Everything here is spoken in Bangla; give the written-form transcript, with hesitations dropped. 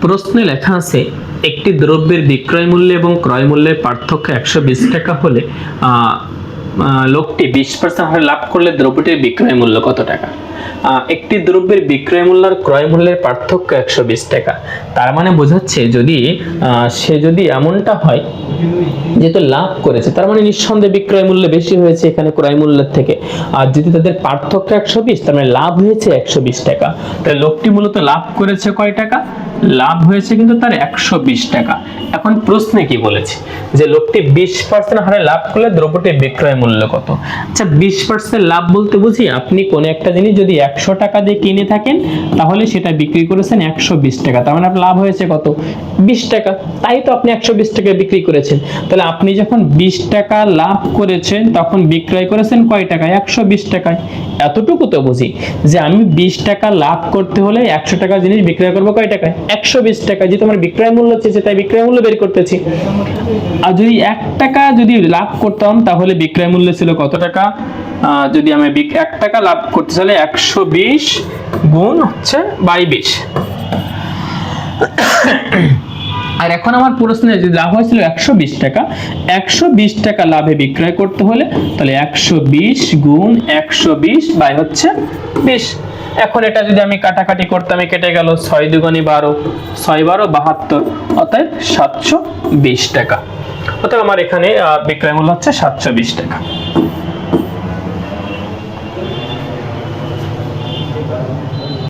প্রশ্নে লেখা আছে একটি দ্রব্যের বিক্রয় মূল্য এবং ক্রয় মূল্যের পার্থক্য 120 টাকা হলে লোকটি 20% হারে লাভ করলে দ্রব্যটির বিক্রয় মূল্য কত টাকা? একটি দ্রব্যের বিক্রয় মূল্য আর ক্রয় মূল্যের পার্থক্য 120 টাকা। তার মানে বোঝাচ্ছে সে যদি এমনটা হয় যেহেতু লাভ করেছে, তার মানে নিঃসন্দেহে বিক্রয় মূল্য বেশি হয়েছে এখানে ক্রয় মূল্যের থেকে। আর যদি তাদের পার্থক্য 120, তার মানে লাভ হয়েছে 120 টাকা। তাহলে লোকটি মূলত লাভ করেছে কয় টাকা? লাভ হয়েছে কিন্তু তার 120 টাকা। এখন প্রশ্নে কি বলেছে যে লোকটি 20% হারে লাভ করলে দ্রব্যটির বিক্রয় মূল্য কত? আচ্ছা, 20% লাভ বলতে বুঝি আপনি কোন একটা জিনিস যদি 100 টাকা দিয়ে কিনে থাকেন তাহলে সেটা বিক্রি করেছেন 120 টাকা, তার মানে আপনার লাভ হয়েছে কত? 20 টাকা। তাই তো আপনি 120 টাকায় বিক্রি করেছেন। তাহলে আপনি যখন 20 টাকা লাভ করেছেন তখন বিক্রয় করেছেন কয় টাকায়? 120 টাকায়। এতটুকু তো বুঝি যে আমি 20 টাকা লাভ করতে হলে 100 টাকা জিনিস বিক্রয় করবো কয় টাকায়? 120 টাকা। যেহেতু আমার বিক্রয় মূল্য চেয়েছে তাই বিক্রয় মূল্য বের করতেছি। আর যদি 1 টাকা যদি লাভ করতাম তাহলে বিক্রয় মূল্য ছিল কত টাকা? যদি আমি 1 টাকা লাভ করতে চাইলে 120 গুণ হচ্ছে বাই 20। আর এখন আমার প্রশ্নে যে লাভ হয়েছিল 120 টাকা, 120 টাকা লাভে বিক্রয় করতে হলে তাহলে 120 গুণ 120 বাই হচ্ছে 20। এখন এটা যদি আমি কাটাকাটি করতাম, কেটে গেল 6 দুগুণে 12, 6 12 72, অতএব 720 টাকা। অতএব আমার এখানে বিক্রয় মূল্য হচ্ছে 720 টাকা।